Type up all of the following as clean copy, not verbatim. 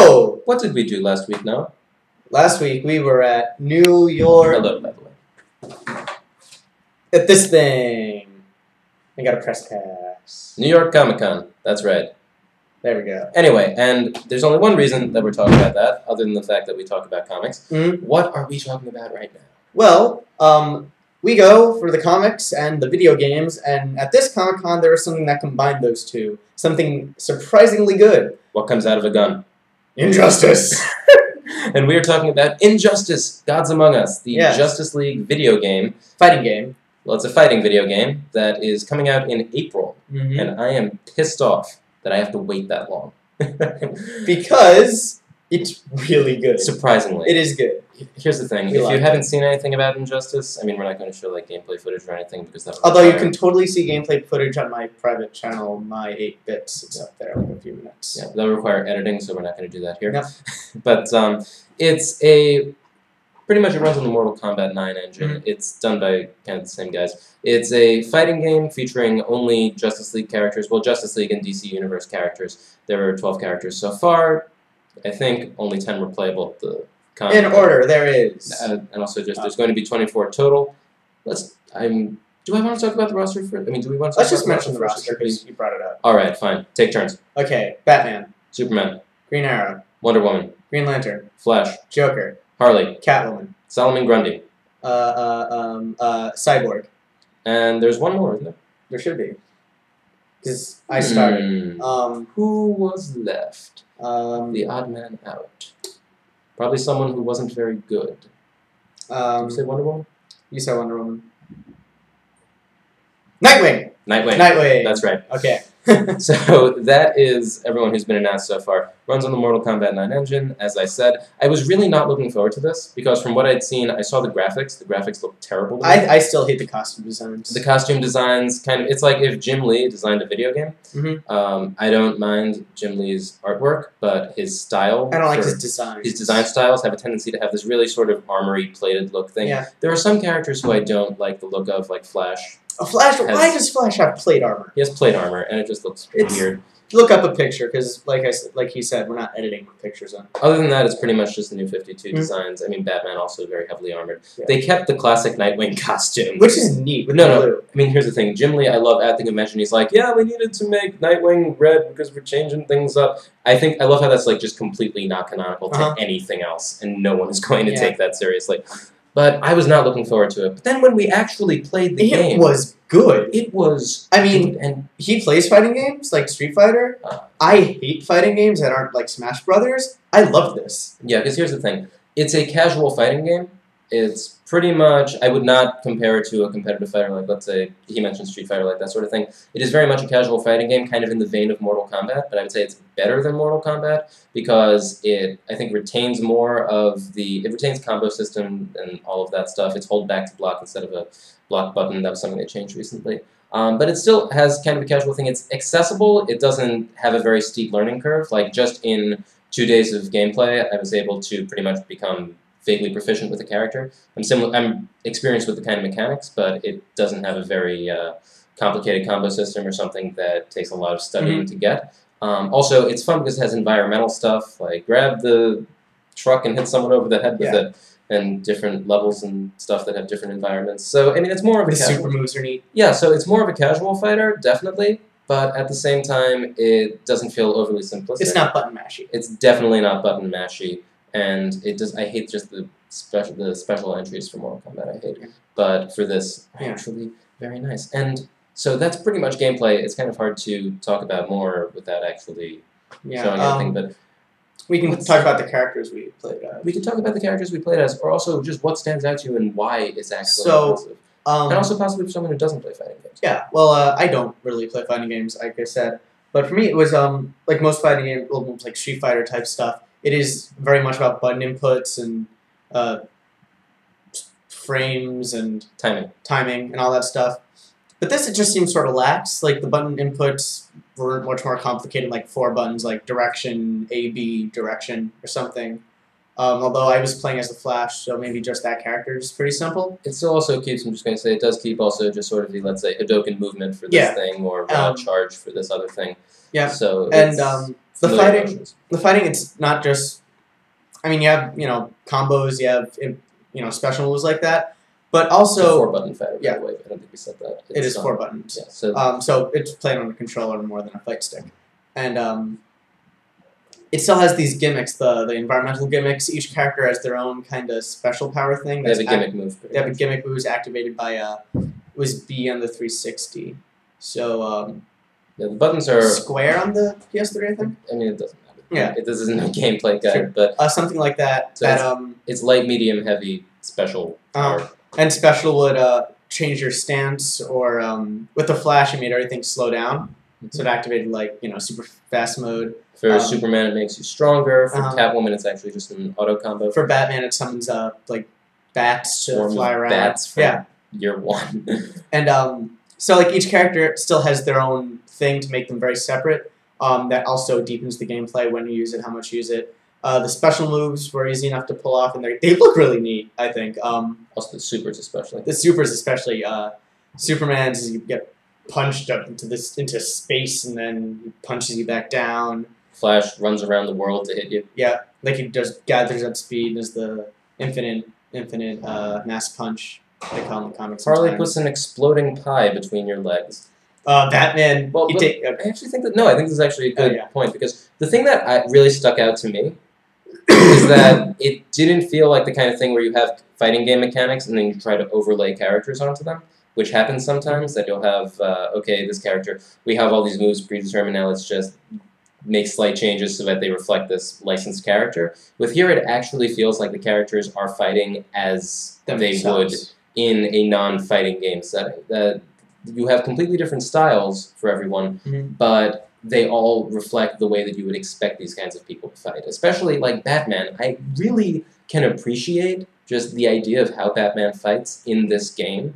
Whoa! What did we do last week, Noah? Last week we were at New York. Hello, by the way. At this thing. I got a press pass. New York Comic Con. That's right. There we go. Anyway, and there's only one reason that we're talking about that, other than the fact that we talk about comics. Mm-hmm. What are we talking about right now? Well, we go for the comics and the video games, and at this Comic Con there was something that combined those two. Something surprisingly good. What comes out of a gun? Injustice! And we are talking about Injustice, Gods Among Us, the Yes. Justice League video game. Fighting game. Well, it's a fighting video game that is coming out in April, Mm-hmm. and I am pissed off that I have to wait that long. Because it's really good. Surprisingly. It is good. Here's the thing, We if like you it. haven't seen anything about Injustice, I mean, we're not going to show like gameplay footage or anything because that would Although you require- can totally see gameplay footage on my private channel, my 8 bits. It's up there in a few minutes. Yeah, that would require editing, so we're not going to do that here. No. But it's a pretty much it runs on the Mortal Kombat 9 engine. Mm-hmm. It's done by kind of the same guys. It's a fighting game featuring only Justice League characters. Well, Justice League and DC Universe characters. There are 12 characters so far. I think only 10 were playable at the con. In order, there is. And also, just there's going to be 24 total. Do I want to talk about the roster for? I mean, do we want to? Let's talk just about mention the first, roster or should we- because you brought it up. All right, fine. Take turns. Okay, Batman, Superman, Green Arrow, Wonder Woman, Green Lantern, Flash, Joker, Harley, Catwoman, Solomon Grundy, Cyborg. and there's one more, isn't there? There should be. Because I started. Who was left? The The odd man out. Probably someone who wasn't very good. Did you say Wonder Woman? you said Wonder Woman. Nightwing. Nightwing. Nightwing. That's right. Okay. So that is everyone who's been announced so far. Runs on the Mortal Kombat 9 engine, as I said. I was really not looking forward to this, because from what I'd seen, I saw the graphics. The graphics looked terrible to me. I still hate the costume designs. The costume designs, it's like if Jim Lee designed a video game. Mhm. I don't mind Jim Lee's artwork, but his style... I don't like for- his design. His design styles have a tendency to have this really sort of armory plated look thing. Yeah. There are some characters who I don't like the look of, like Flash. Flash. has- Why does Flash have plate armor? He has plate armor, and it just looks It's- weird. Look up a picture, because like he said, we're not editing with pictures on. Other than that, it's pretty much just the new 52 Mhm. designs. I mean, Batman also very heavily armored. Yeah. They kept the classic Nightwing costume. Which is neat. With No, the no. blue. I mean, here's the thing. Jim Lee, I love acting of mention. He's like, yeah, we needed to make Nightwing red because we're changing things up. I love how that's like just completely not canonical to Uh-huh. anything else, and no one is going to Yeah. take that seriously. But I was not looking forward to it. But then when we actually played the It game, was good. it was. I mean, and he plays fighting games like Street Fighter. Uh. I hate fighting games that aren't like Smash Brothers. I love this. yeah, because here's the thing. It's a casual fighting game. It's pretty much, I would not compare it to a competitive fighter like, let's say, he mentioned Street Fighter, like that sort of thing. It is very much a casual fighting game, kind of in the vein of Mortal Kombat, but I would say it's better than Mortal Kombat because it, I think, retains more of it retains combo system and all of that stuff. It's hold back to block instead of a block button. That was something they changed recently. But it still has kind of a casual thing. It's accessible. It doesn't have a very steep learning curve. Like, just in 2 days of gameplay, I was able to pretty much become vaguely proficient with the character. I'm experienced with the kind of mechanics, but it doesn't have a very complicated combo system or something that takes a lot of studying to get. Also, it's fun because it has environmental stuff, like grab the truck and hit someone over the head with it, and different levels and stuff that have different environments. So, I mean, it's more of a The casual... super moves are neat. Yeah, so it's more of a casual fighter, definitely, but at the same time, it doesn't feel overly simplistic. It's not button mashy. It's definitely not button mashy, and it does. I hate just the special entries for Mortal Kombat. I hate, but for this, actually very nice. And so that's pretty much gameplay. It's kind of hard to talk about more without actually showing anything. But we can talk about the characters we played as. we can talk about the characters we played as, or also just what stands out to you and why it's actually So, impressive. And also possibly for someone who doesn't play fighting games. Yeah, well, I don't really play fighting games, like I said. But for me, it was, like most fighting games, like Street Fighter type stuff, it is very much about button inputs and frames and timing and all that stuff. But this, it just seems sort of lax. Like, the button inputs were much more complicated, like 4 buttons, like direction, A, B, direction, or something. Although I was playing as the Flash, so maybe just that character is pretty simple. It still also keeps, I'm just going to say, it does keep also just sort of the, let's say, Hadouken movement for this thing, or charge for this other thing. Yeah, So and The familiar fighting, motions. the fighting, it's not just. I mean, you have combos, you have special moves like that, but It's a also 4-button fighter, by the way. I don't think we said that. it is 4 buttons. Yeah, so So it's played on a controller more than a fight stick, and it still has these gimmicks, the environmental gimmicks. Each character has their own kind of special power thing. they have a gimmick move. They have a gimmick moves activated by it was B on the 360. So Yeah, the buttons are. square on the PS3, I think. I mean, it doesn't matter. Yeah. This isn't a gameplay guide, Sure. but Something like that. So that it's light, medium, heavy, special. Power. And special would change your stance, or with the flash, it made everything slow down. So it activated super fast mode. For Superman, it makes you stronger. For Uh-huh. Catwoman, it's actually just an auto combo. For Batman, it summons bats to Swarms fly of around. bats from Yeah, year 1. and so each character still has their own thing to make them very separate. That also deepens the gameplay when you use it, how much you use it. The special moves were easy enough to pull off, and they look really neat, I think. Also the supers, especially. The supers, especially Superman's, you get punched up into space, and then he punches you back down. Flash runs around the world to hit you. Yeah, he just gathers up speed as the infinite mass punch. They call in the comics. Harley sometimes. puts an exploding pie between your legs. Batman. Well, he but take, I actually think that I think this is actually a good yeah. point, because the thing that really stuck out to me is that it didn't feel like the kind of thing where you have fighting game mechanics and then you try to overlay characters onto them, which happens sometimes. That you'll have this character, we have all these moves predetermined, now let's just make slight changes so that they reflect this licensed character. With here, it actually feels like the characters are fighting as they would in a non-fighting game setting. That you have completely different styles for everyone, but they all reflect the way that you would expect these kinds of people to fight. Especially like Batman. I really can appreciate just the idea of how Batman fights in this game.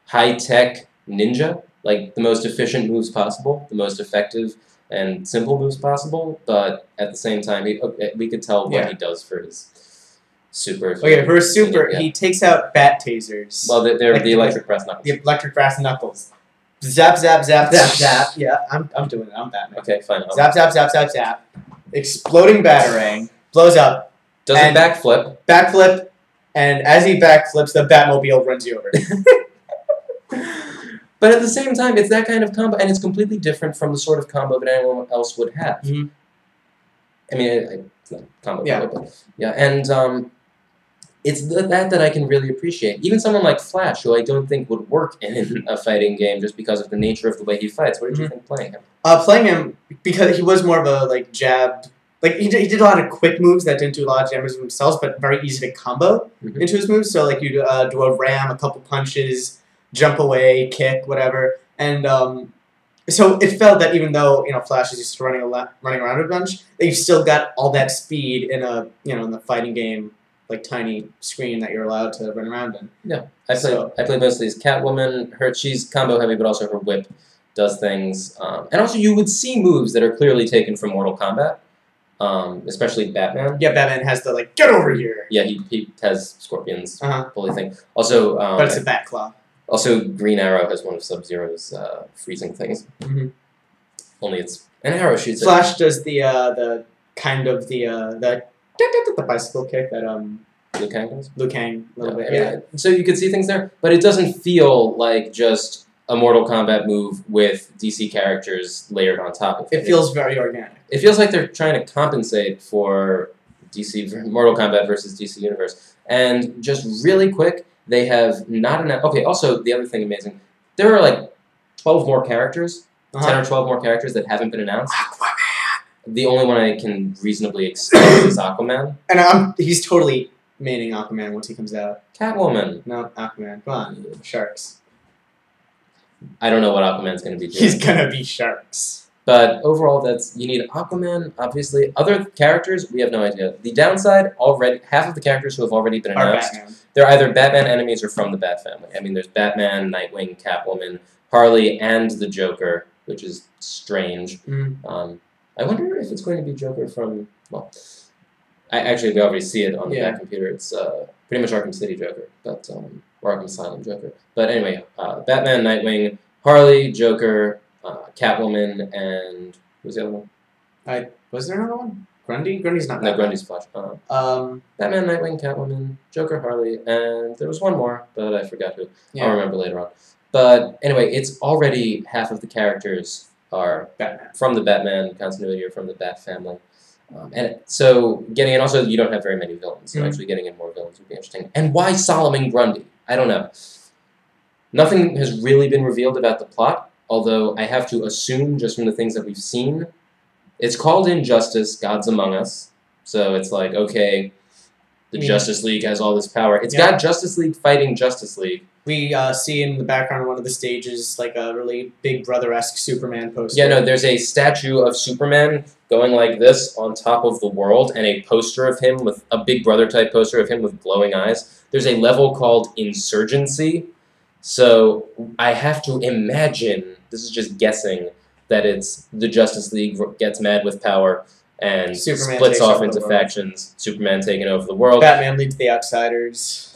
High-tech ninja, like the most efficient moves possible, the most effective and simple moves possible, but at the same time, we could tell what he does for his super. Okay, for a super, he takes out bat tasers. Well, they're the electric brass knuckles. The electric brass knuckles. Zap, zap, zap, zap, zap. Yeah, I'm doing it. I'm Batman. Okay, fine. Zap, zap, zap, zap, zap. Exploding batarang. Blows up. Does a backflip. Backflip. And as he backflips, the Batmobile runs you over. But at the same time, it's that kind of combo, and it's completely different from the sort of combo that anyone else would have. Mhm. I mean, it's not combo, Yeah. but and it's that I can really appreciate. Even someone like Flash, who I don't think would work in a fighting game just because of the nature of the way he fights. What did you think playing him? Playing him, because he was more of a jab. He did a lot of quick moves that didn't do a lot of damage themselves, but very easy to combo into his moves. So you do a ram, a couple punches, jump away, kick, whatever, and so it felt that even though Flash is used to running around a bunch, that you've still got all that speed in a in the fighting game, tiny screen that you're allowed to run around in. Yeah, I play mostly as Catwoman. She's combo heavy, but also her whip does things, and also you would see moves that are clearly taken from Mortal Kombat. Especially Batman. Yeah, Batman has the get over here. Yeah, he has scorpions, Uh-huh. bully thing. Also, But it's a bat claw. Also, Green Arrow has one of Sub-Zero's freezing things. Mhm. Only it's an arrow shoots. Flash does the kind of the bicycle kick that Liu Kang does. Liu Kang a little bit. I mean, so you could see things there, but it doesn't feel like just a Mortal Kombat move with DC characters layered on top of it. It feels very organic. It feels like they're trying to compensate for Mortal Kombat versus DC Universe. And just really quick, they have not enough. Okay, also, the other thing amazing, there are 12 more characters, 10 or 12 more characters that haven't been announced. Aquaman! The only one I can reasonably expect is Aquaman. And he's totally maining Aquaman once he comes out. Catwoman. No, Aquaman. Come on. Sharks. I don't know what Aquaman's going to be doing. He's gonna be sharks. But overall, you need Aquaman, obviously. Other characters, we have no idea. The downside, already half of the characters who have already been announced, they're either Batman enemies or from the Bat family. I mean, there's Batman, Nightwing, Catwoman, Harley, and the Joker, which is strange. I wonder if it's going to be Joker from, well, we already see it on the Bat computer. It's pretty much Arkham City Joker, but or Arkham Asylum Joker. But anyway, Batman, Nightwing, Harley, Joker, Catwoman, and who's the other one? Was there another one? Grundy? Grundy's not No, Batman. Grundy's Flash. Um, Batman, Nightwing, Catwoman, Joker, Harley, and there was one more, but I forgot who. yeah. I'll remember later on. But anyway, it's already half of the characters are Batman. from the Batman continuity or from the Bat family. And so getting in, also you don't have very many villains, so Mhm. actually getting in more villains would be interesting. And why Solomon Grundy? I don't know. Nothing has really been revealed about the plot, although I have to assume just from the things that we've seen. It's called Injustice, Gods Among Us. So it's like, okay, the Yeah. Justice League has all this power. It's Yeah. got Justice League fighting Justice League. We see in the background of one of the stages like a really Big Brother-esque Superman poster. Yeah, no, there's a statue of Superman going like this on top of the world, and a poster of him with a Big Brother type poster of him with glowing eyes. There's a level called Insurgency, so I have to imagine, this is just guessing, that it's the Justice League gets mad with power and Superman splits takes off over into the world. factions. Superman taking over the world. Batman leads the Outsiders.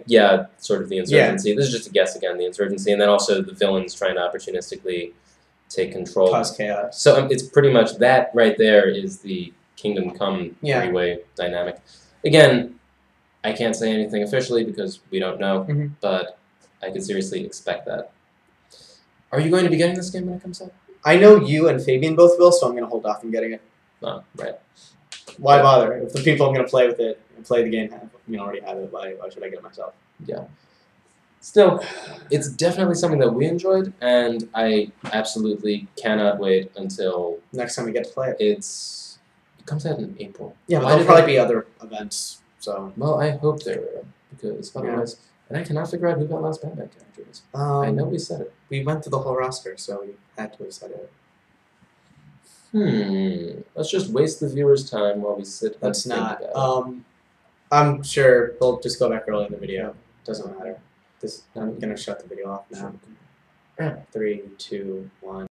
Yeah, sort of the Insurgency. This is just a guess again, the Insurgency, and then also the villains trying to opportunistically take control. Cause chaos. So it's pretty much that right there is the Kingdom Come Yeah. three-way dynamic. Again, I can't say anything officially because we don't know, Mhm. but I could seriously expect that. Are you going to be getting this game when it comes out? I know you and Fabian both will, so I'm going to hold off on getting it. Oh, right. Why Yeah. bother? If the people I'm going to play with it and play the game already have it, why should I get it myself? Still, it's definitely something that we enjoyed, and I absolutely cannot wait until Next time we get to play it. it comes out in April. Yeah, but Why there'll did probably they- be other events, so... Well, I hope there are, because otherwise, and I cannot figure out who that last Batman character is. I know we said it. We went through the whole roster, so we had to have said it. Let's just waste the viewer's time while we sit and Let's think not. about it. I'm sure we'll just go back early in the video. Doesn't matter. I'm going to shut the video off now. 3, 2, 1.